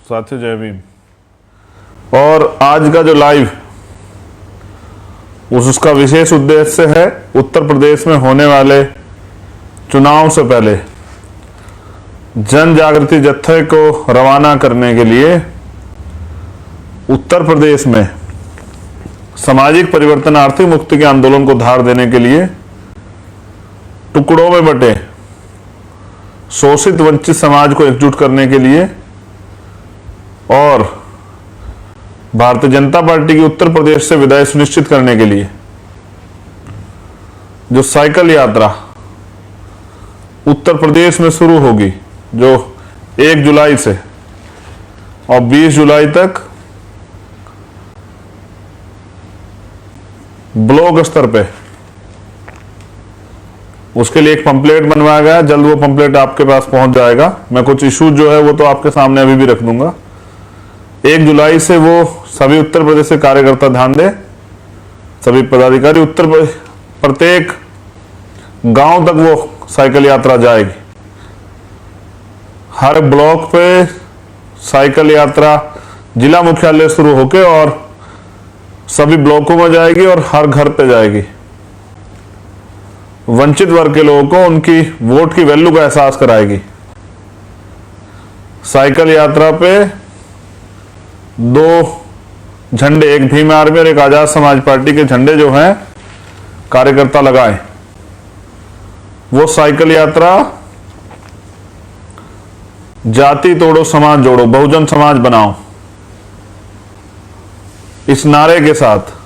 साथी जय भीम। और आज का जो लाइव उसका विशेष उद्देश्य है उत्तर प्रदेश में होने वाले चुनाव से पहले जन जागृति जत्थे को रवाना करने के लिए उत्तर प्रदेश में सामाजिक परिवर्तन, आर्थिक मुक्ति के आंदोलन को धार देने के लिए टुकड़ों में बटे शोषित वंचित समाज को एकजुट करने के लिए और भारतीय जनता पार्टी की उत्तर प्रदेश से विदाई सुनिश्चित करने के लिए जो साइकिल यात्रा उत्तर प्रदेश में शुरू होगी, जो 1 जुलाई से और 20 जुलाई तक ब्लॉक स्तर पे, उसके लिए एक पंपलेट बनवाया गया। जल्द वो पंपलेट आपके पास पहुंच जाएगा। मैं कुछ इशूज जो है वो तो आपके सामने अभी भी रख दूंगा। 1 जुलाई से वो सभी उत्तर प्रदेश के कार्यकर्ता ध्यान दें, सभी पदाधिकारी उत्तर प्रत्येक गांव तक वो साइकिल यात्रा जाएगी। हर ब्लॉक पे साइकिल यात्रा जिला मुख्यालय शुरू होकर और सभी ब्लॉकों में जाएगी और हर घर पे जाएगी। वंचित वर्ग के लोगों को उनकी वोट की वैल्यू का एहसास कराएगी। साइकिल यात्रा पे 2 झंडे, एक भीम आर्मी और एक आजाद समाज पार्टी के झंडे जो हैं कार्यकर्ता लगाएं। वो साइकिल यात्रा जाति तोड़ो समाज जोड़ो, बहुजन समाज बनाओ, इस नारे के साथ।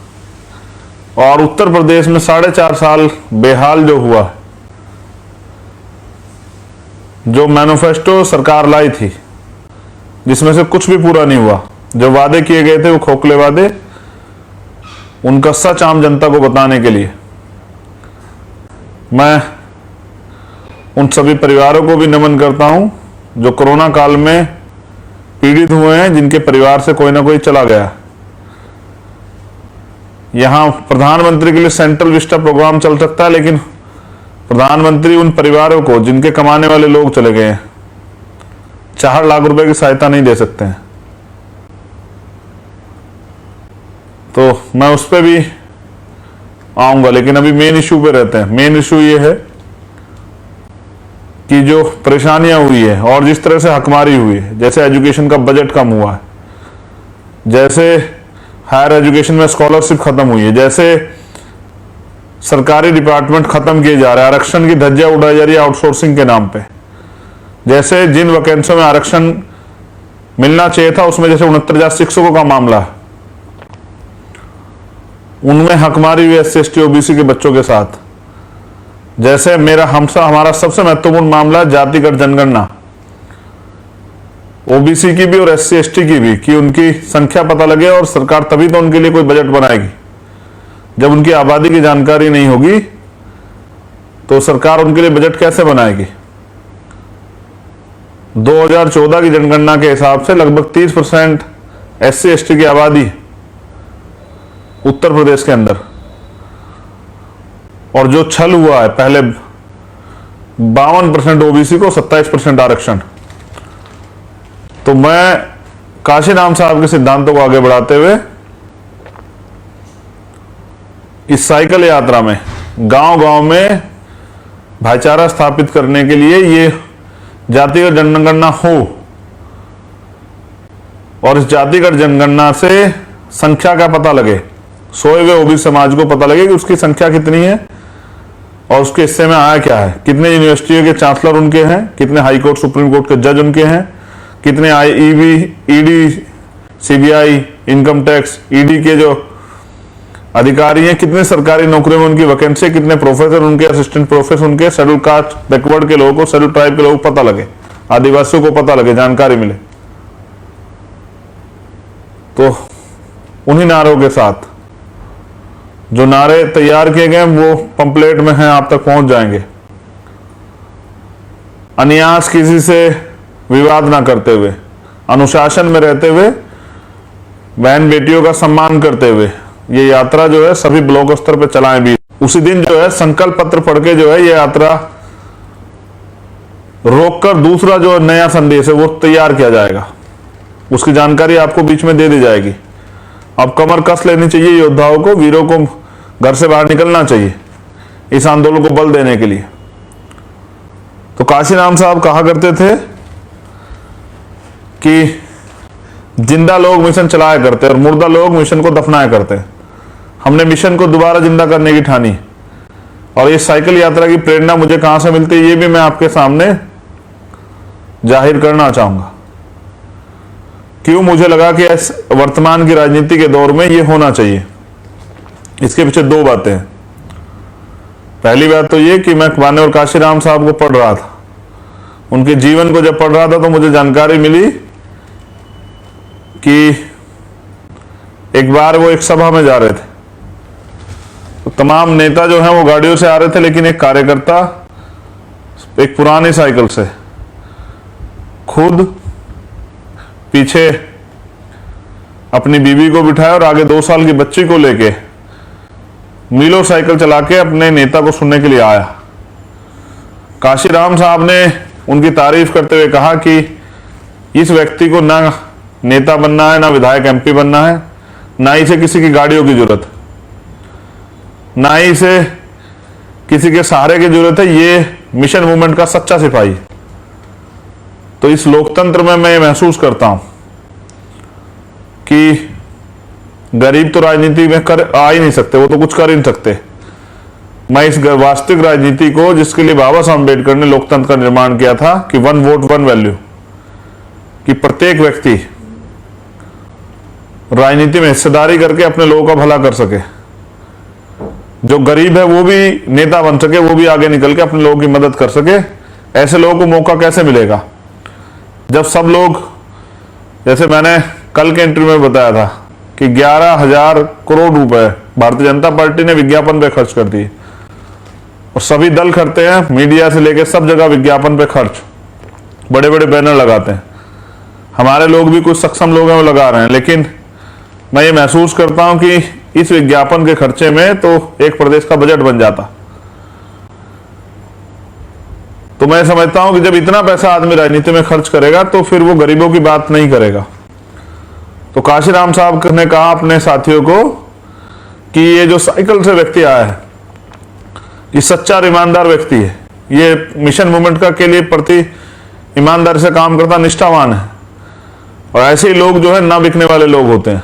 और उत्तर प्रदेश में 4.5 साल बेहाल जो हुआ, जो मैनिफेस्टो सरकार लाई थी जिसमें से कुछ भी पूरा नहीं हुआ, जो वादे किए गए थे वो खोखले वादे, उनका सच आम जनता को बताने के लिए मैं उन सभी परिवारों को भी नमन करता हूं जो कोरोना काल में पीड़ित हुए हैं, जिनके परिवार से कोई ना कोई चला गया। यहां प्रधानमंत्री के लिए सेंट्रल विस्टा प्रोग्राम चल सकता है, लेकिन प्रधानमंत्री उन परिवारों को जिनके कमाने वाले लोग चले गए हैं 4 लाख रुपए की सहायता नहीं दे सकते हैं। तो मैं उस पर भी आऊंगा, लेकिन अभी मेन इशू पे रहते हैं। मेन इशू ये है कि जो परेशानियां हुई है और जिस तरह से हकमारी हुई है, जैसे एजुकेशन का बजट कम हुआ है, जैसे हायर एजुकेशन में स्कॉलरशिप खत्म हुई है, जैसे सरकारी डिपार्टमेंट खत्म किए जा रहे हैं, आरक्षण की धज्जियां उड़ाई जा रही है आउटसोर्सिंग के नाम पे, जैसे जिन वैकेंसियों में आरक्षण मिलना चाहिए था उसमें जैसे 69,000 शिक्षकों का मामला है, उनमें हकमारी हुई SC ST OBC के बच्चों के साथ। जैसे हमारा सबसे महत्वपूर्ण मामला जातिगत जनगणना, OBC की भी और SC ST की भी, कि उनकी संख्या पता लगे। और सरकार तभी तो उनके लिए कोई बजट बनाएगी जब उनकी आबादी की जानकारी नहीं होगी, तो सरकार उनके लिए बजट कैसे बनाएगी। 2014 की जनगणना के हिसाब से लगभग 30% SC ST की आबादी उत्तर प्रदेश के अंदर, और जो छल हुआ है पहले 52% OBC को, 27% आरक्षण। तो मैं काशीराम साहब के सिद्धांतों को आगे बढ़ाते हुए इस साइकिल यात्रा में गांव गांव में भाईचारा स्थापित करने के लिए ये जातिगत जनगणना हो, और इस जातिगत जनगणना से संख्या का पता लगे, सोए हुए OBC समाज को पता लगे कि उसकी संख्या कितनी है और उसके हिस्से में आया क्या है, कितने यूनिवर्सिटियों के चांसलर उनके हैं, कितने हाई कोर्ट सुप्रीम कोर्ट के जज उनके हैं, कितने IEB ED CBI income tax ED के जो अधिकारी हैं, कितने सरकारी नौकरियों में उनकी वैकेंसी, कितने प्रोफेसर उनके, असिस्टेंट प्रोफेसर उनके, शेड्यूल कास्ट बैकवर्ड के लोगों को, शेड्यूल ट्राइब के लोगों को पता लगे, आदिवासियों को पता लगे, जानकारी मिले। तो उन्हीं नारों के साथ जो नारे तैयार किए गए वो पंपलेट में हैं, आप तक पहुंच जाएंगे। अन्यास किसी से विवाद ना करते हुए, अनुशासन में रहते हुए, बहन बेटियों का सम्मान करते हुए ये यात्रा जो है सभी ब्लॉक स्तर पे चलाएं भी। उसी दिन जो है संकल्प पत्र पढ़ के जो है ये यात्रा रोककर दूसरा जो नया संदेश है वो तैयार किया जाएगा। उसकी जानकारी आपको बीच में दे दी जाएगी। अब कमर कस लेनी चाहिए योद्धाओं को, वीरों को घर से बाहर निकलना चाहिए इस आंदोलन को बल देने के लिए। तो काशीराम साहब कहा करते थे कि जिंदा लोग मिशन चलाया करते और मुर्दा लोग मिशन को दफनाया करते। हमने मिशन को दोबारा जिंदा करने की ठानी, और ये साइकिल यात्रा की प्रेरणा मुझे कहां से मिलती है ये भी मैं आपके सामने जाहिर करना चाहूंगा। क्यों मुझे लगा कि इस वर्तमान की राजनीति के दौर में ये होना चाहिए, इसके पीछे दो बातें हैं। पहली बात तो ये कि मैं मान्यवर काशीराम साहब को पढ़ रहा था, उनके जीवन को जब पढ़ रहा था तो मुझे जानकारी मिली कि एक बार वो एक सभा में जा रहे थे, तो तमाम नेता जो हैं वो गाड़ियों से आ रहे थे, लेकिन एक कार्यकर्ता एक पुरानी साइकिल से खुद पीछे अपनी बीवी को बिठाया और आगे 2 साल की बच्ची को लेके मीलों साइकिल चला के अपने नेता को सुनने के लिए आया। काशीराम साहब ने उनकी तारीफ करते हुए कहा कि इस व्यक्ति को ना नेता बनना है, ना विधायक एमपी बनना है, ना ही इसे किसी की गाड़ियों की जरूरत, ना ही इसे किसी के सहारे की जरूरत है, ये मिशन मूवमेंट का सच्चा सिपाही। तो इस लोकतंत्र में मैं महसूस करता हूं कि गरीब तो राजनीति में आ ही नहीं सकते, वो तो कुछ कर ही नहीं सकते। मैं इस वास्तविक राजनीति को, जिसके लिए बाबा साहब अम्बेडकर ने लोकतंत्र का निर्माण किया था कि 1 वोट 1 वैल्यू, कि प्रत्येक व्यक्ति राजनीति में हिस्सेदारी करके अपने लोगों का भला कर सके, जो गरीब है वो भी नेता बन सके, वो भी आगे निकल के अपने लोगों की मदद कर सके। ऐसे लोगों को मौका कैसे मिलेगा जब सब लोग, जैसे मैंने कल के इंटरव्यू में बताया था कि 11,000 करोड़ रुपए भारतीय जनता पार्टी ने विज्ञापन पे खर्च कर दिए, और सभी दल करते हैं, मीडिया से लेकर सब जगह विज्ञापन पे खर्च, बड़े बड़े बैनर लगाते हैं। हमारे लोग भी कुछ सक्षम लोग हैं वो लगा रहे हैं, लेकिन मैं ये महसूस करता हूं कि इस विज्ञापन के खर्चे में तो एक प्रदेश का बजट बन जाता। तो मैं समझता हूं कि जब इतना पैसा आदमी राजनीति में खर्च करेगा तो फिर वो गरीबों की बात नहीं करेगा। तो काशीराम साहब ने कहा अपने साथियों को कि ये जो साइकिल से व्यक्ति आया है, ये सच्चा और ईमानदार व्यक्ति है, ये मिशन मूवमेंट का के लिए प्रति ईमानदारी से काम करता निष्ठावान है। और ऐसे ही लोग जो है ना बिकने वाले लोग होते हैं।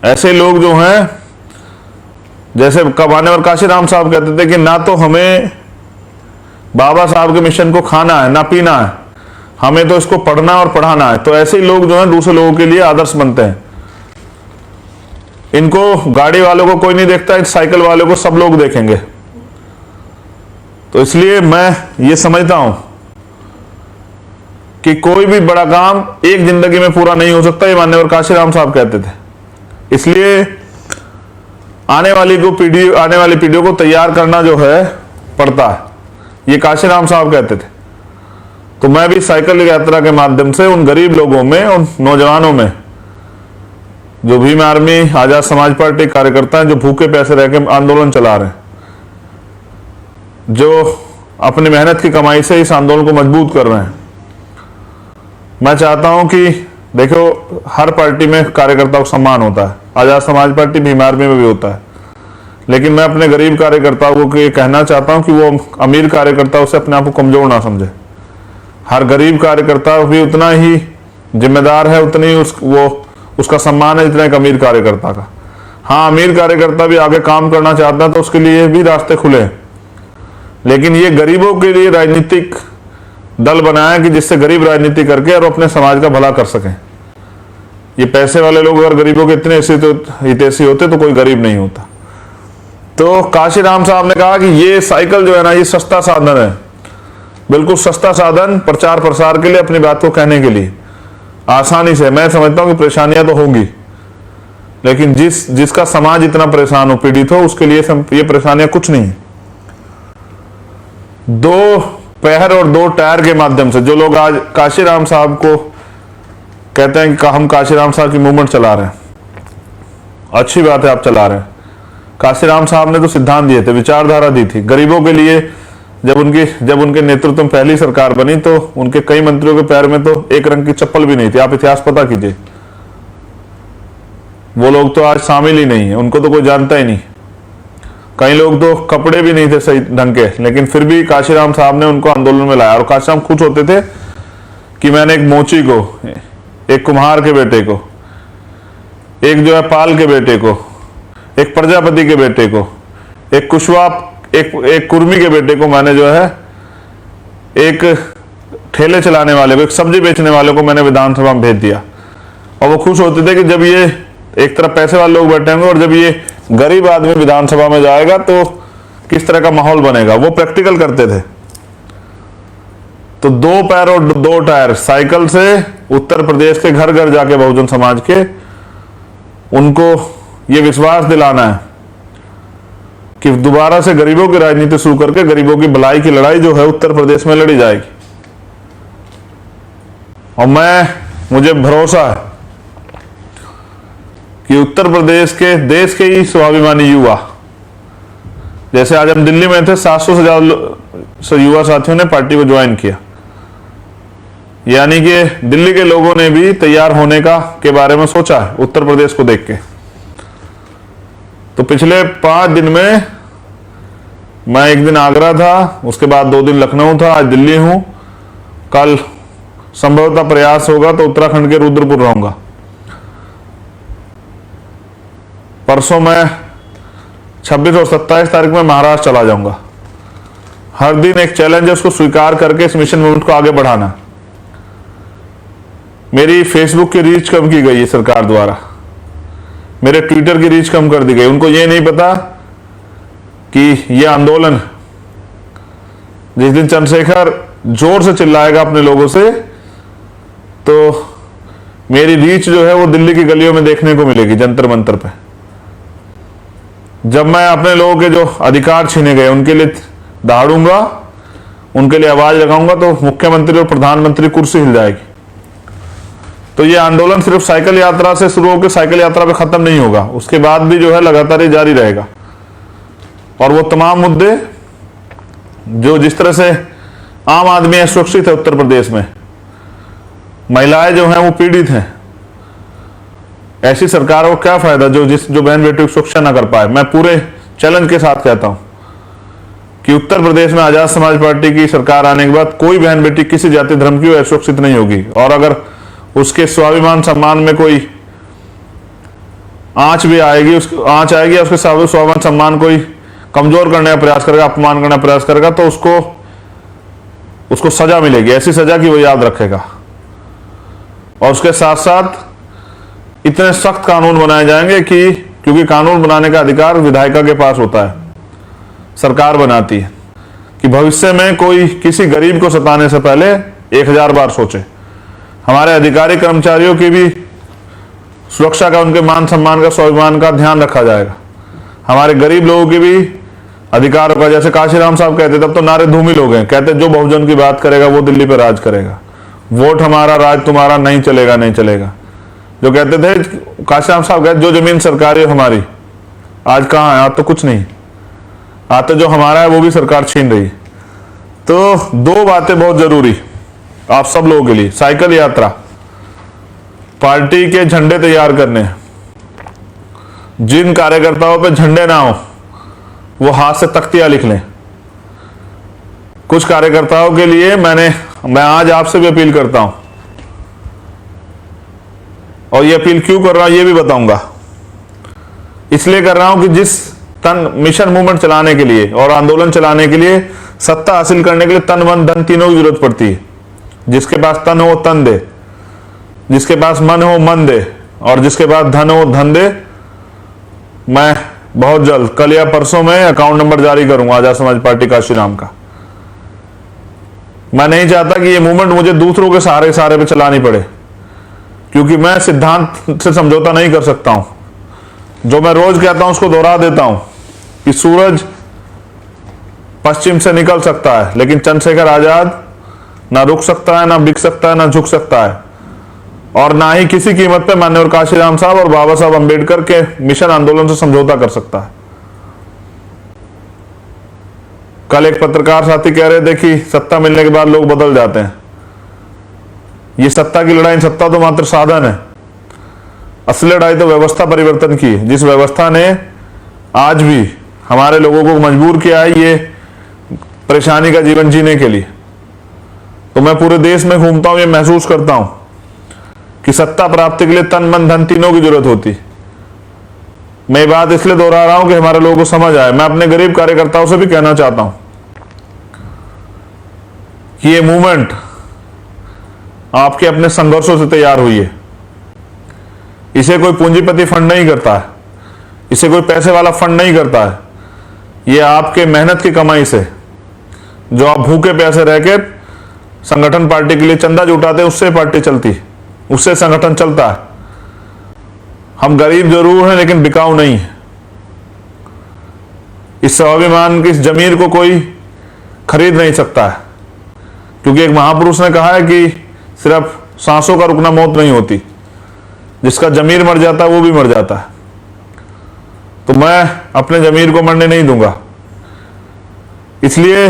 ऐसे लोग जो हैं, जैसे मान्यवर काशीराम साहब कहते थे कि ना तो हमें बाबा साहब के मिशन को खाना है ना पीना है, हमें तो इसको पढ़ना और पढ़ाना है। तो ऐसे ही लोग जो हैं दूसरे लोगों के लिए आदर्श बनते हैं। इनको गाड़ी वालों को कोई नहीं देखता, इस साइकिल वालों को सब लोग देखेंगे। तो इसलिए मैं ये समझता हूं कि कोई भी बड़ा काम एक जिंदगी में पूरा नहीं हो सकता, ये मान्यवर काशीराम साहब कहते थे। इसलिए आने वाली पीढ़ियों को तैयार करना जो है पड़ता है, ये काशीराम साहब कहते थे। तो मैं भी साइकिल यात्रा के माध्यम से उन गरीब लोगों में, उन नौजवानों में, जो भीम आर्मी, आजाद समाज पार्टी कार्यकर्ता हैं, जो भूखे पैसे रह के आंदोलन चला रहे हैं, जो अपनी मेहनत की कमाई से इस आंदोलन को मजबूत कर रहे हैं, मैं चाहता हूं कि देखो, हर पार्टी में कार्यकर्ताओं को सम्मान होता है, आजाद समाज पार्टी, भीम आर्मी में भी होता है, लेकिन मैं अपने गरीब कार्यकर्ताओं को ये कहना चाहता हूं कि वो अमीर कार्यकर्ताओं से अपने आप को कमजोर ना समझे। हर गरीब कार्यकर्ता भी उतना ही जिम्मेदार है, उतनी ही उसका सम्मान है जितना एक अमीर कार्यकर्ता का। हाँ, अमीर कार्यकर्ता भी आगे काम करना चाहता है तो उसके लिए भी रास्ते खुले हैं, लेकिन ये गरीबों के लिए राजनीतिक दल बनाया कि जिससे गरीब राजनीति करके और अपने समाज का भला कर सकें। ये पैसे वाले लोग अगर गरीबों के इतने हितैषी होते तो कोई गरीब नहीं होता। तो काशीराम साहब ने कहा कि ये साइकिल जो है ना, ये सस्ता साधन है, बिल्कुल सस्ता साधन प्रचार प्रसार के लिए, अपनी बात को कहने के लिए आसानी से। मैं समझता हूं कि परेशानियां तो होंगी, लेकिन जिसका समाज इतना परेशान हो, पीड़ित हो, उसके लिए ये परेशानियां कुछ नहीं। 2 पैर और 2 टायर के माध्यम से जो लोग आज काशीराम साहब को कहते हैं कि हम काशीराम साहब की मूवमेंट चला रहे हैं, अच्छी बात है, आप चला रहे हैं। काशीराम साहब ने तो सिद्धांत दिए थे, विचारधारा दी थी, गरीबों के लिए जब उनके नेतृत्व में पहली सरकार बनी तो उनके कई मंत्रियों के पैर में तो एक रंग की चप्पल भी नहीं थी। आप इतिहास पता कीजिए, वो लोग तो आज शामिल ही नहीं है, उनको तो कोई जानता ही नहीं। कई लोग तो कपड़े भी नहीं थे सही ढंग के, लेकिन फिर भी काशीराम साहब ने उनको आंदोलन में लाया। और काशीराम खुश होते थे कि मैंने एक मोची को, एक कुम्हार के बेटे को, एक जो है पाल के बेटे को, एक प्रजापति के बेटे को, एक कुशवाहा, एक कुर्मी के बेटे को, मैंने जो है एक ठेले चलाने वाले को, एक सब्जी बेचने वाले को मैंने विधानसभा में भेज दिया। और वो खुश होते थे कि जब ये एक तरफ पैसे वाले लोग बैठे होंगे और जब ये गरीब आदमी विधानसभा में जाएगा तो किस तरह का माहौल बनेगा। वो प्रैक्टिकल करते थे। तो 2 पैर और 2 टायर साइकिल से उत्तर प्रदेश के घर घर जाके बहुजन समाज के उनको ये विश्वास दिलाना है कि दोबारा से गरीबों की राजनीति शुरू करके गरीबों की भलाई की लड़ाई जो है उत्तर प्रदेश में लड़ी जाएगी। और मुझे भरोसा है कि उत्तर प्रदेश के, देश के ही स्वाभिमानी युवा, जैसे आज हम दिल्ली में थे, 700 से ज्यादा युवा साथियों ने पार्टी को ज्वाइन किया। यानी कि दिल्ली के लोगों ने भी तैयार होने के बारे में सोचा है उत्तर प्रदेश को देख के। तो पिछले 5 दिन में मैं एक दिन आगरा था, उसके बाद 2 दिन लखनऊ था, आज दिल्ली हूं। कल संभवतः प्रयास होगा तो उत्तराखंड के रुद्रपुर रहूंगा। परसों मैं 26 और 27 तारीख में महाराष्ट्र चला जाऊंगा। हर दिन एक चैलेंज है, उसको स्वीकार करके इस मिशन मूवमेंट को आगे बढ़ाना। मेरी फेसबुक की रीच कम की गई है सरकार द्वारा, मेरे ट्विटर की रीच कम कर दी गई। उनको ये नहीं पता कि ये आंदोलन, जिस दिन चंद्रशेखर जोर से चिल्लाएगा अपने लोगों से, तो मेरी रीच जो है वो दिल्ली की गलियों में देखने को मिलेगी, जंतर मंतर पे। जब मैं अपने लोगों के जो अधिकार छीने गए उनके लिए दहाड़ूंगा, उनके लिए आवाज लगाऊंगा, तो मुख्यमंत्री और प्रधानमंत्री कुर्सी हिल जाएगी। तो ये आंदोलन सिर्फ साइकिल यात्रा से शुरू होकर साइकिल यात्रा पे खत्म नहीं होगा, उसके बाद भी जो है लगातार ही जारी रहेगा। और वो तमाम मुद्दे जो जिस तरह से आम आदमी असुरक्षित है उत्तर प्रदेश में, महिलाएं जो हैं वो पीड़ित हैं, ऐसी सरकार को क्या फायदा जो बहन बेटी की सुरक्षा ना कर पाए। मैं पूरे चैलेंज के साथ कहता हूं कि उत्तर प्रदेश में आजाद समाज पार्टी की सरकार आने के बाद कोई बहन बेटी किसी जाति धर्म की असुरक्षित नहीं होगी। और अगर उसके स्वाभिमान सम्मान में कोई आंच भी आएगी, आंच आएगी, उसके स्वाभिमान सम्मान कोई कमजोर करने का प्रयास करेगा, अपमान करने का प्रयास करेगा, तो उसको सजा मिलेगी, ऐसी सजा कि वो याद रखेगा। और उसके साथ साथ इतने सख्त कानून बनाए जाएंगे कि, क्योंकि कानून बनाने का अधिकार विधायिका के पास होता है, सरकार बनाती है, कि भविष्य में कोई किसी गरीब को सताने से पहले 1000 बार सोचे। हमारे अधिकारी कर्मचारियों की भी सुरक्षा का, उनके मान सम्मान का, स्वाभिमान का ध्यान रखा जाएगा। हमारे गरीब लोगों के भी अधिकारों का, जैसे काशीराम साहब कहते, तब तो नारे धूमिल हो गए, कहते जो बहुजन की बात करेगा वो दिल्ली पर राज करेगा, वोट हमारा राज तुम्हारा, नहीं चलेगा, नहीं चलेगा। जो कहते थे काशीराम साहब, कहते जो जमीन सरकारी हमारी, आज कहाँ है? आज तो कुछ नहीं, आज तो जो हमारा है वो भी सरकार छीन रही है। तो 2 बातें बहुत जरूरी आप सब लोगों के लिए। साइकिल यात्रा, पार्टी के झंडे तैयार करने, जिन कार्यकर्ताओं पे झंडे ना हो वो हाथ से तख्तियां लिख लें। कुछ कार्यकर्ताओं के लिए मैं आज आपसे भी अपील करता हूं, और ये अपील क्यों कर रहा हूं ये भी बताऊंगा। इसलिए कर रहा हूं कि जिस मिशन मूवमेंट चलाने के लिए और आंदोलन चलाने के लिए, सत्ता हासिल करने के लिए तन मन धन तीनों की जरूरत पड़ती है। जिसके पास तन हो तन दे, जिसके पास मन हो मन दे, और जिसके पास धन हो धन दे। मैं बहुत जल्द, कल या परसों में अकाउंट नंबर जारी करूंगा आजाद समाज पार्टी काशीराम का। मैं नहीं चाहता कि ये मूवमेंट मुझे दूसरों के सहारे पे चलानी पड़े, क्योंकि मैं सिद्धांत से समझौता नहीं कर सकता हूं। जो मैं रोज कहता हूं उसको दोहरा देता हूं कि सूरज पश्चिम से निकल सकता है, लेकिन चंद्रशेखर आजाद ना रुक सकता है, ना बिक सकता है, ना झुक सकता है, और ना ही किसी कीमत पे माननीय काशीराम साहब और बाबा साहब अंबेडकर के मिशन आंदोलन से समझौता कर सकता है। कल एक पत्रकार साथी कह रहे थे कि सत्ता मिलने के बाद लोग बदल जाते हैं। ये सत्ता की लड़ाई, सत्ता तो मात्र साधन है, असली लड़ाई तो व्यवस्था परिवर्तन की है, जिस व्यवस्था ने आज भी हमारे लोगों को मजबूर किया है ये परेशानी का जीवन जीने के लिए। तो मैं पूरे देश में घूमता हूं, ये महसूस करता हूं कि सत्ता प्राप्ति के लिए तन मन धन तीनों की जरूरत होती। मैं ये बात इसलिए दोहरा रहा हूं कि हमारे लोगों को समझ आए। मैं अपने गरीब कार्यकर्ताओं से भी कहना चाहता हूं कि ये मूवमेंट आपके अपने संघर्षों से तैयार हुई है। इसे कोई पूंजीपति फंड नहीं करता है, इसे कोई पैसे वाला फंड नहीं करता है। ये आपके मेहनत की कमाई से, जो आप भूखे प्यासे रह के संगठन पार्टी के लिए चंदा जुटाते हैं, उससे पार्टी चलती, उससे संगठन चलता है। हम गरीब जरूर हैं लेकिन बिकाऊ नहीं है। इस स्वाभिमान की इस जमीर को कोई खरीद नहीं सकता है, क्योंकि एक महापुरुष ने कहा है कि सिर्फ सांसों का रुकना मौत नहीं होती, जिसका जमीर मर जाता है वो भी मर जाता है। तो मैं अपने जमीर को मरने नहीं दूंगा। इसलिए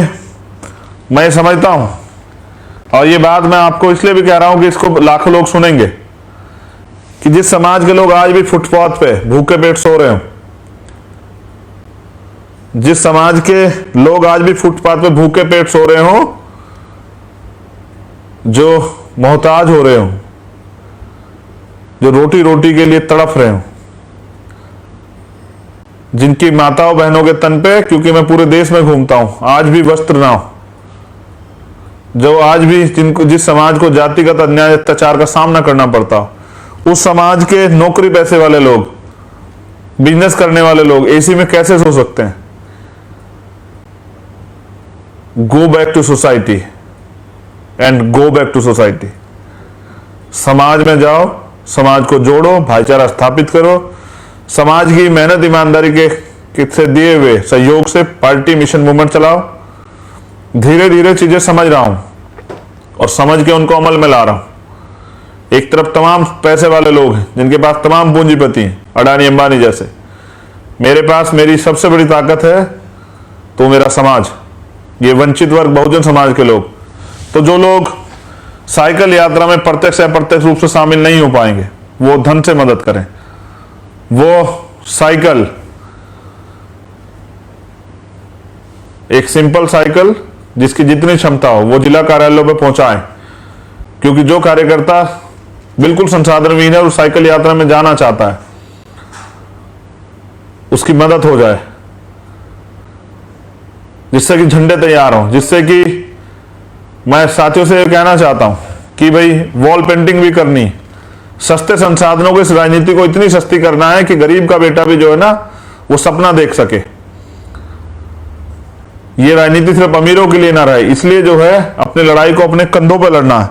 मैं समझता हूं, और ये बात मैं आपको इसलिए भी कह रहा हूं कि इसको लाखों लोग सुनेंगे, कि जिस समाज के लोग आज भी फुटपाथ पे भूखे पेट सो रहे हो, जिस समाज के लोग आज भी फुटपाथ पे भूखे पेट सो रहे हो, जो मोहताज हो रहे हो, जो रोटी रोटी के लिए तड़प रहे हो, जिनकी माताओं बहनों के तन पे, क्योंकि मैं पूरे देश में घूमता हूं, आज भी वस्त्र ना हो, जो आज भी जिस समाज को जातिगत अन्याय अत्याचार का सामना करना पड़ता हो, उस समाज के नौकरी पैसे वाले लोग, बिजनेस करने वाले लोग एसी में कैसे सो सकते हैं? Go back to society and go back to society. समाज में जाओ, समाज को जोड़ो, भाईचारा स्थापित करो, समाज की मेहनत ईमानदारी के से दिए हुए सहयोग से पार्टी मिशन मूवमेंट चलाओ। धीरे धीरे चीजें समझ रहा हूं और समझ के उनको अमल में ला रहा हूं। एक तरफ तमाम पैसे वाले लोग हैं जिनके पास तमाम पूंजीपति हैं, अडानी अंबानी जैसे। मेरे पास मेरी सबसे बड़ी ताकत है तो मेरा समाज, ये वंचित वर्ग, बहुजन समाज के लोग। तो जो लोग साइकिल यात्रा में प्रत्यक्ष या अप्रत्यक्ष रूप से शामिल नहीं हो पाएंगे, वो धन से मदद करें। वो साइकिल, एक सिंपल साइकिल जिसकी जितनी क्षमता हो, वो जिला कार्यालयों पर पहुंचाएं, क्योंकि जो कार्यकर्ता बिल्कुल संसाधनहीन है और साइकिल यात्रा में जाना चाहता है, उसकी मदद हो जाए, जिससे कि झंडे तैयार हों, जिससे कि मैं साथियों से कहना चाहता हूं कि भाई वॉल पेंटिंग भी करनी, सस्ते संसाधनों को, इस राजनीति को इतनी सस्ती करना है कि गरीब का बेटा भी जो है ना वो सपना देख सके। ये राजनीति सिर्फ अमीरों के लिए ना रहे, इसलिए जो है अपनी लड़ाई को अपने कंधों पर लड़ना है।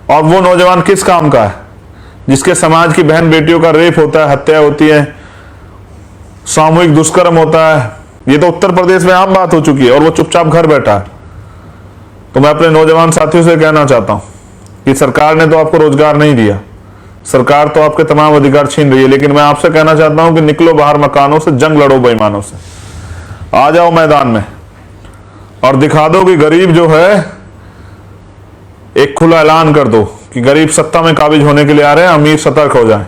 और वो नौजवान किस काम का है जिसके समाज की बहन बेटियों का रेप होता है, हत्या होती है, सामूहिक दुष्कर्म होता है। ये तो उत्तर प्रदेश में आम बात हो चुकी है और वो चुपचाप घर बैठा है। तो मैं अपने नौजवान साथियों से कहना चाहता हूं कि सरकार ने तो आपको रोजगार नहीं दिया, सरकार तो आपके तमाम अधिकार छीन रही है, लेकिन मैं आपसे कहना चाहता हूं कि निकलो बाहर मकानों से, जंग लड़ो बेईमानों से, आ जाओ मैदान में और दिखा दो कि गरीब जो है, एक खुला ऐलान कर दो कि गरीब सत्ता में काबिज होने के लिए आ रहे हैं, अमीर सतर्क हो जाएं।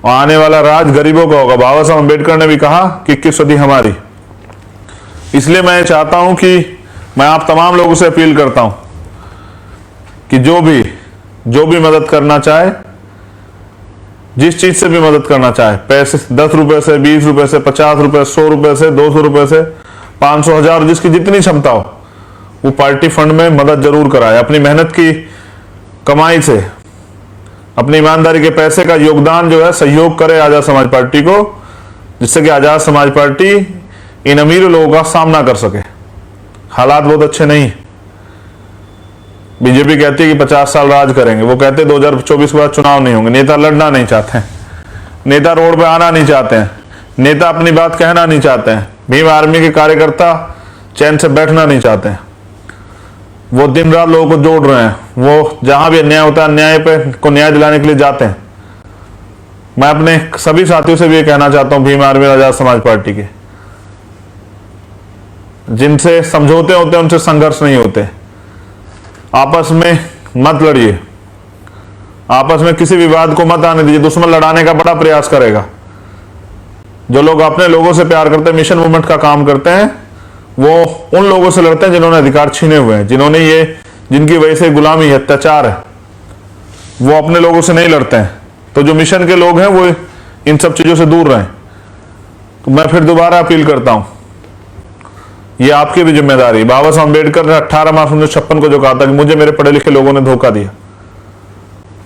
और आने वाला राज गरीबों का होगा। बाबा साहब अम्बेडकर ने भी कहा कि 21 सदी हमारी। इसलिए मैं चाहता हूं कि मैं आप तमाम लोगों से अपील करता हूं कि जो भी मदद करना चाहे, जिस चीज से भी मदद करना चाहे, पैसे 10 रुपए से, 20 रुपए से, 50 रुपए, 100 रुपए से, 200 रुपए से, 500, 1000, जिसकी जितनी क्षमता हो, वो पार्टी फंड में मदद जरूर कराए। अपनी मेहनत की कमाई से, अपनी ईमानदारी के पैसे का योगदान जो है सहयोग करे आजाद समाज पार्टी को, जिससे कि आजाद समाज पार्टी इन अमीर लोगों का सामना कर सके। हालात बहुत अच्छे नहीं। बीजेपी कहती है कि 50 साल राज करेंगे, वो कहते 2024 के बाद चुनाव नहीं होंगे। नेता लड़ना नहीं चाहते हैं, नेता रोड पे आना नहीं चाहते हैं, नेता अपनी बात कहना नहीं चाहते हैं, भीम आर्मी के कार्यकर्ता चैन से बैठना नहीं चाहते हैं। वो दिन रात लोगों को जोड़ रहे हैं, वो जहां भी अन्याय होता है अन्याय पे को न्याय दिलाने के लिए जाते हैं। मैं अपने सभी साथियों से भी ये कहना चाहता हूं, भीम आर्मी आजाद समाज पार्टी के, जिनसे समझौते होते हैं उनसे संघर्ष नहीं होते। आपस में मत लड़िए, आपस में किसी विवाद को मत आने दीजिए। दुश्मन लड़ाने का बड़ा प्रयास करेगा। जो लोग अपने लोगों से प्यार करते हैं, मिशन मूवमेंट का काम करते हैं, वो उन लोगों से लड़ते हैं जिन्होंने अधिकार छीने हुए हैं, जिनकी वजह से गुलामी है, अत्याचार है। वो अपने लोगों से नहीं लड़ते हैं। तो जो मिशन के लोग हैं वो इन सब चीजों से दूर रहें। तो मैं फिर दोबारा अपील करता हूं, ये आपकी भी जिम्मेदारी। बाबा साहब अम्बेडकर ने 18 मार्च 1956 को जो कहा था कि मुझे मेरे पढ़े लिखे लोगों ने धोखा दिया,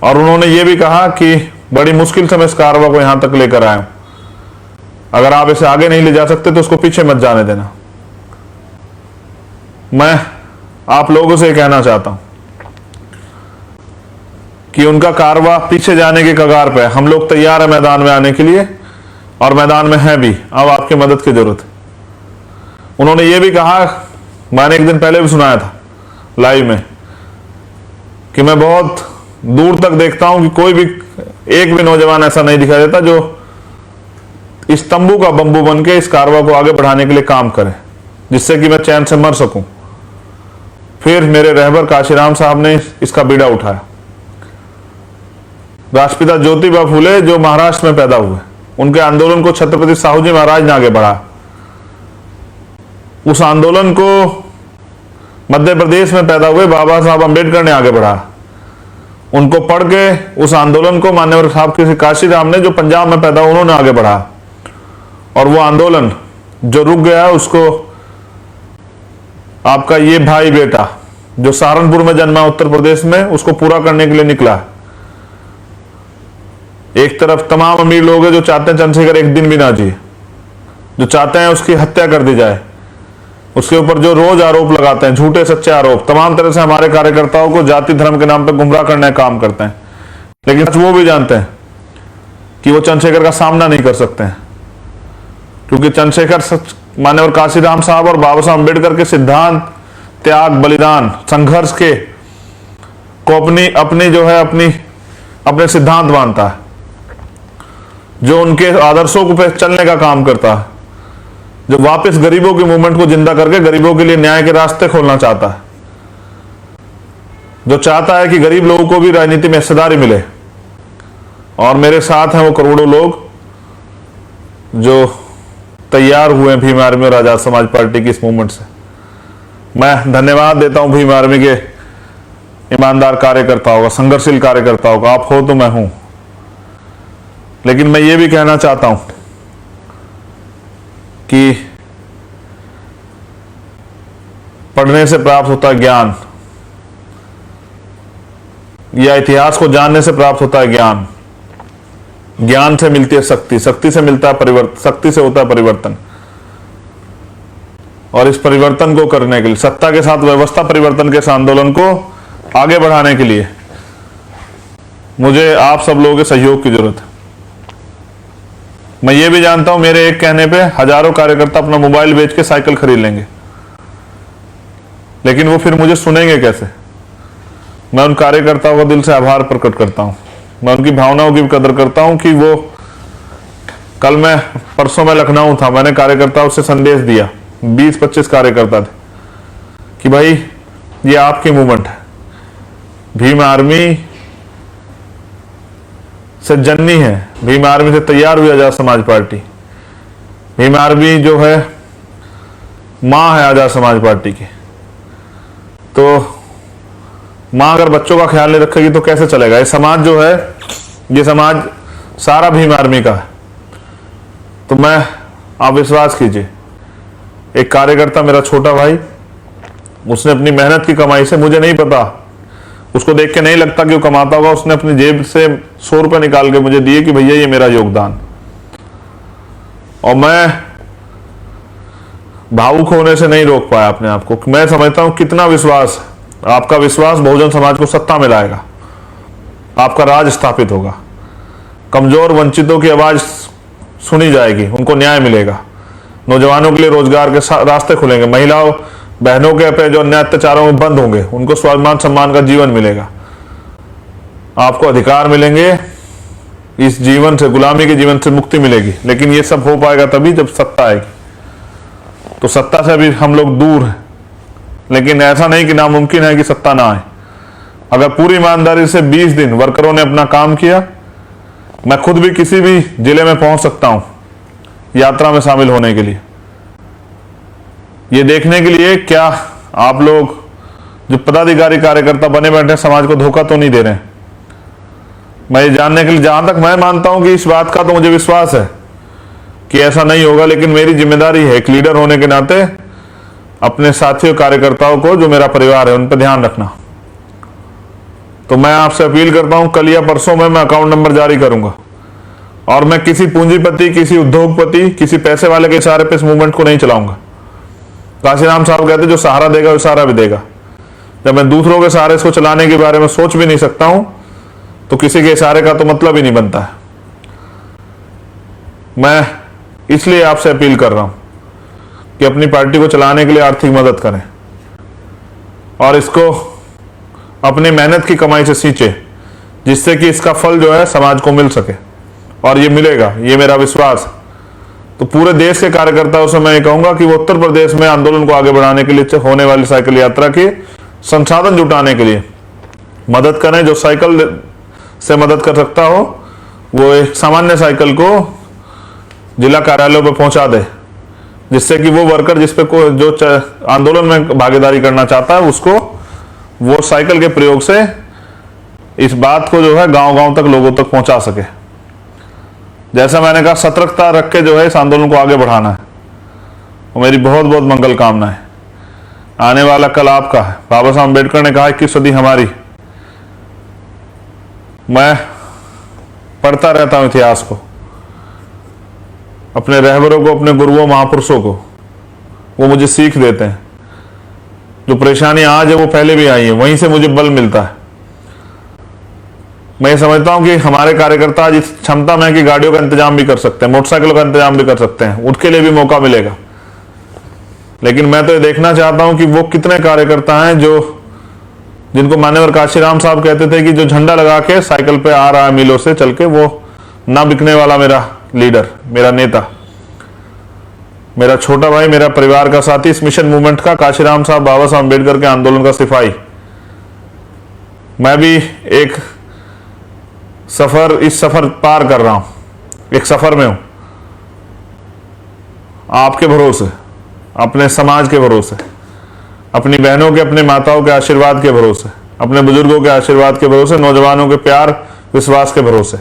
और उन्होंने ये भी कहा कि बड़ी मुश्किल से मैं इस कारवा को यहां तक लेकर आया हूं, अगर आप इसे आगे नहीं ले जा सकते तो उसको पीछे मत जाने देना। मैं आप लोगों से कहना चाहता हूं कि उनका कारवा पीछे जाने के कगार पे है। हम लोग तैयार है मैदान में आने के लिए, और मैदान में हैं भी। अब आपकी मदद की जरूरत है। उन्होंने ये भी कहा, मैंने एक दिन पहले भी सुनाया था लाइव में, कि मैं बहुत दूर तक देखता हूं कि कोई भी एक भी नौजवान ऐसा नहीं दिखाई देता जो इस तंबू का बंबू बन के इस कारवा को आगे बढ़ाने के लिए काम करे, जिससे कि मैं चैन से मर सकूं। फिर मेरे रहबर काशीराम साहब ने इसका बीड़ा उठाया। राष्ट्रपिता ज्योतिबा फूले जो महाराष्ट्र में पैदा हुए, उनके आंदोलन को छत्रपति साहू जी महाराज ने आगे बढ़ाया। उस आंदोलन को मध्य प्रदेश में पैदा हुए बाबा साहब अम्बेडकर ने आगे बढ़ाया। उनको पढ़ के उस आंदोलन को मान्यवर साहब के काशीराम ने जो पंजाब में पैदा हुए उन्होंने आगे बढ़ाया। और वो आंदोलन जो रुक गया उसको आपका ये भाई बेटा जो सहारनपुर में जन्मा उत्तर प्रदेश में, उसको पूरा करने के लिए निकला। एक तरफ तमाम अमीर लोग हैं जो चाहते हैं चंद्रशेखर एक दिन भी ना जिए, जो चाहते हैं उसकी हत्या कर दी जाए, उसके ऊपर जो रोज आरोप लगाते हैं, झूठे सच्चे आरोप, तमाम तरह से हमारे कार्यकर्ताओं को जाति धर्म के नाम पर गुमराह करने का काम करते हैं। लेकिन वो भी जानते हैं कि वो चंद्रशेखर का सामना नहीं कर सकते हैं, क्योंकि चंद्रशेखर मान्यवर काशीराम साहब और बाबा साहब अम्बेडकर के सिद्धांत, त्याग, बलिदान, संघर्ष के को अपने सिद्धांत मानता है, जो उनके आदर्शों पे चलने का काम करता है, जो वापस गरीबों के मूवमेंट को जिंदा करके गरीबों के लिए न्याय के रास्ते खोलना चाहता है, जो चाहता है कि गरीब लोगों को भी राजनीति में हिस्सेदारी मिले। और मेरे साथ हैं वो करोड़ों लोग जो तैयार हुए हैं भीम आर्मी और आजाद समाज पार्टी की इस मूवमेंट से। मैं धन्यवाद देता हूं भीम आर्मी के ईमानदार कार्यकर्ताओं का, संघर्षशील कार्यकर्ताओं का। आप हो तो मैं हूं। लेकिन मैं ये भी कहना चाहता हूं कि पढ़ने से प्राप्त होता है ज्ञान, या इतिहास को जानने से प्राप्त होता है ज्ञान, ज्ञान से मिलती है शक्ति, शक्ति से मिलता है परिवर्तन, शक्ति से होता है परिवर्तन। और इस परिवर्तन को करने के लिए, सत्ता के साथ व्यवस्था परिवर्तन के इस आंदोलन को आगे बढ़ाने के लिए मुझे आप सब लोगों के सहयोग की जरूरत है। मैं ये भी जानता हूं मेरे एक कहने पे हजारों कार्यकर्ता अपना मोबाइल बेच के साइकिल खरीद लेंगे, लेकिन वो फिर मुझे सुनेंगे कैसे? मैं उन कार्यकर्ताओं का दिल से आभार प्रकट करता हूं। मैं उनकी भावनाओं की भी कदर करता हूं कि वो परसों मैं लखनऊ था, मैंने कार्यकर्ताओं से संदेश दिया, 20-25 कार्यकर्ता थे, कि भाई ये आपकी मूवमेंट है, भीम आर्मी से जननी है, भीम आर्मी से तैयार हुई आजाद समाज पार्टी। भीम आर्मी जो है मां है आजाद समाज पार्टी की। तो मां अगर बच्चों का ख्याल नहीं रखेगी तो कैसे चलेगा? ये समाज जो है, ये समाज सारा भीम आर्मी का है। तो आप विश्वास कीजिए, एक कार्यकर्ता मेरा छोटा भाई, उसने अपनी मेहनत की कमाई से, मुझे नहीं पता, उसको देख के नहीं लगता कि वो कमाता होगा, उसने अपनी जेब से 100 रुपए निकाल के मुझे दिए कि भैया ये मेरा योगदान। और मैं भावुक होने से नहीं रोक पाया अपने आप को। मैं समझता हूं कितना विश्वास, आपका विश्वास बहुजन समाज को सत्ता में लाएगा, आपका राज स्थापित होगा, कमजोर वंचितों की आवाज सुनी जाएगी, उनको न्याय मिलेगा, नौजवानों के लिए रोजगार के रास्ते खुलेंगे, महिलाओं बहनों के पे जो अन्य अत्याचारों में बंद होंगे उनको स्वाभिमान सम्मान का जीवन मिलेगा, आपको अधिकार मिलेंगे, इस जीवन से, गुलामी के जीवन से मुक्ति मिलेगी। लेकिन ये सब हो पाएगा तभी जब सत्ता आएगी। तो सत्ता से अभी हम लोग दूर हैं, लेकिन ऐसा नहीं कि नामुमकिन है कि सत्ता ना आए। अगर पूरी ईमानदारी से 20 दिन वर्करों ने अपना काम किया, मैं खुद भी किसी भी जिले में पहुंच सकता हूं यात्रा में शामिल होने के लिए, ये देखने के लिए क्या आप लोग जो पदाधिकारी कार्यकर्ता बने बैठे समाज को धोखा तो नहीं दे रहे हैं। मैं ये जानने के लिए, जहां तक मैं मानता हूं कि इस बात का तो मुझे विश्वास है कि ऐसा नहीं होगा, लेकिन मेरी जिम्मेदारी है एक लीडर होने के नाते अपने साथियों कार्यकर्ताओं को, जो मेरा परिवार है, उन पर ध्यान रखना। तो मैं आपसे अपील करता हूं, कल या परसों में मैं अकाउंट नंबर जारी करूंगा और मैं किसी पूंजीपति, किसी उद्योगपति, किसी पैसे वाले के इशारे पे इस मूवमेंट को नहीं चलाऊंगा। काशीराम साहब कहते जो सहारा देगा वो इशारा भी देगा। जब मैं दूसरों के सहारे इसको चलाने के बारे में सोच भी नहीं सकता हूं तो किसी के इशारे का तो मतलब ही नहीं बनता है। मैं इसलिए आपसे अपील कर रहा हूं कि अपनी पार्टी को चलाने के लिए आर्थिक मदद करें और इसको अपनी मेहनत की कमाई से सींचे, जिससे कि इसका फल जो है समाज को मिल सके, और ये मिलेगा, ये मेरा विश्वास। तो पूरे देश के कार्यकर्ताओं से मैं ये कहूंगा कि वो उत्तर प्रदेश में आंदोलन को आगे बढ़ाने के लिए होने वाली साइकिल यात्रा की संसाधन जुटाने के लिए मदद करें। जो साइकिल से मदद कर सकता हो वो एक सामान्य साइकिल को जिला कार्यालयों पर पहुंचा दे, जिससे कि वो वर्कर जिस पे जो आंदोलन में भागीदारी करना चाहता है उसको वो साइकिल के प्रयोग से इस बात को जो है गांव-गांव तक, लोगों तक पहुंचा सके। जैसा मैंने कहा, सतर्कता रख के जो है इस आंदोलन को आगे बढ़ाना है। और मेरी बहुत बहुत मंगल कामना है। आने वाला कल आपका है। बाबा साहब अम्बेडकर ने कहा 21 सदी हमारी। मैं पढ़ता रहता हूं इतिहास को, अपने रहबरों को, अपने गुरुओं, महापुरुषों को, वो मुझे सीख देते हैं। जो परेशानियां आज है वो पहले भी आई है, वहीं से मुझे बल मिलता है। मैं ये समझता हूं कि हमारे कार्यकर्ता आज इस क्षमता में है कि गाड़ियों का इंतजाम भी कर सकते हैं, मोटरसाइकिलों का इंतजाम भी कर सकते हैं, उसके लिए भी मौका मिलेगा। लेकिन मैं तो ये देखना चाहता हूं कि वो कितने कार्यकर्ता हैं जिनको मान्यवर काशीराम साहब कहते थे कि जो झंडा लगा के साइकिल पे आ रहा है मिलों से चल के, वो ना बिकने वाला मेरा लीडर, मेरा नेता, मेरा छोटा भाई, मेरा परिवार का साथी, इस मिशन मूवमेंट का, काशीराम साहब, बाबा साहब अम्बेडकर के आंदोलन का सिपाही। मैं भी एक इस सफर पार कर रहा हूं, एक सफर में हूं, आपके भरोसे, अपने समाज के भरोसे, अपनी बहनों के, अपने माताओं के आशीर्वाद के भरोसे, अपने बुजुर्गों के आशीर्वाद के भरोसे, नौजवानों के प्यार विश्वास के भरोसे।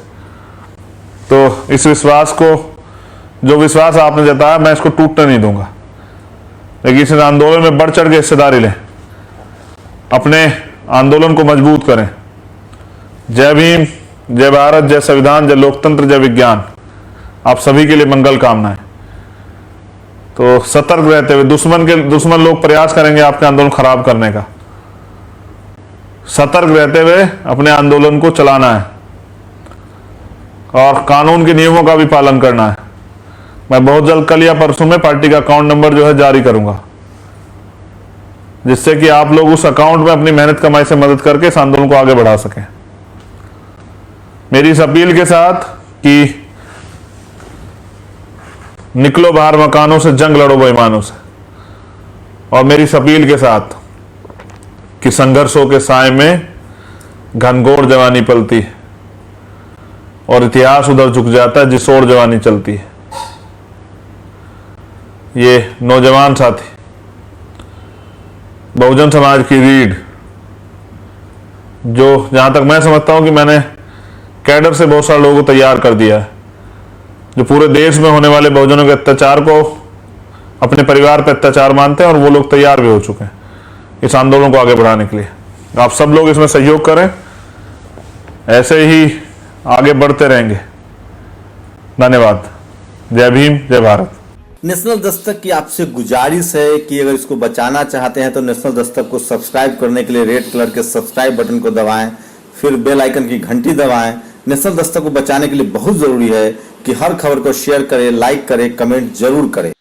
तो इस विश्वास को, जो विश्वास आपने जताया, मैं इसको टूटने नहीं दूंगा। लेकिन इस आंदोलन में बढ़ चढ़ के हिस्सेदारी लें, अपने आंदोलन को मजबूत करें। जय भीम, जय भारत, जय संविधान, जय लोकतंत्र, जय विज्ञान। आप सभी के लिए मंगल कामनाएं। तो सतर्क रहते हुए, दुश्मन लोग प्रयास करेंगे आपके आंदोलन खराब करने का। सतर्क रहते हुए अपने आंदोलन को चलाना है और कानून के नियमों का भी पालन करना है। मैं बहुत जल्द, कल या परसों में, पार्टी का अकाउंट नंबर जो है जारी करूंगा, जिससे कि आप लोग उस अकाउंट में अपनी मेहनत कमाई से मदद करके इस आंदोलन को आगे बढ़ा सकें। मेरी इस अपील के साथ कि निकलो बाहर मकानों से, जंग लड़ो बेईमानों से, और मेरी इस अपील के साथ कि संघर्षों के साए में घनघोर जवानी पलती है और इतिहास उधर झुक जाता है जिस ओर जवानी चलती है। ये नौजवान साथी, बहुजन समाज की रीढ़, जो जहां तक मैं समझता हूं कि मैंने कैडर से बहुत सारे लोगों को तैयार कर दिया है, जो पूरे देश में होने वाले बहुजनों के अत्याचार को अपने परिवार पर अत्याचार मानते हैं, और वो लोग तैयार भी हो चुके हैं इस आंदोलन को आगे बढ़ाने के लिए। आप सब लोग इसमें सहयोग करें, ऐसे ही आगे बढ़ते रहेंगे। धन्यवाद। जय भीम, जय भारत। नेशनल दस्तक की आपसे गुजारिश है कि अगर इसको बचाना चाहते हैं तो नेशनल दस्तक को सब्सक्राइब करने के लिए रेड कलर के सब्सक्राइब बटन को दबाएं, फिर बेल आइकन की घंटी दबाएं। नेशनल दस्तक को बचाने के लिए बहुत जरूरी है कि हर खबर को शेयर करें, लाइक करें, कमेंट जरूर करें।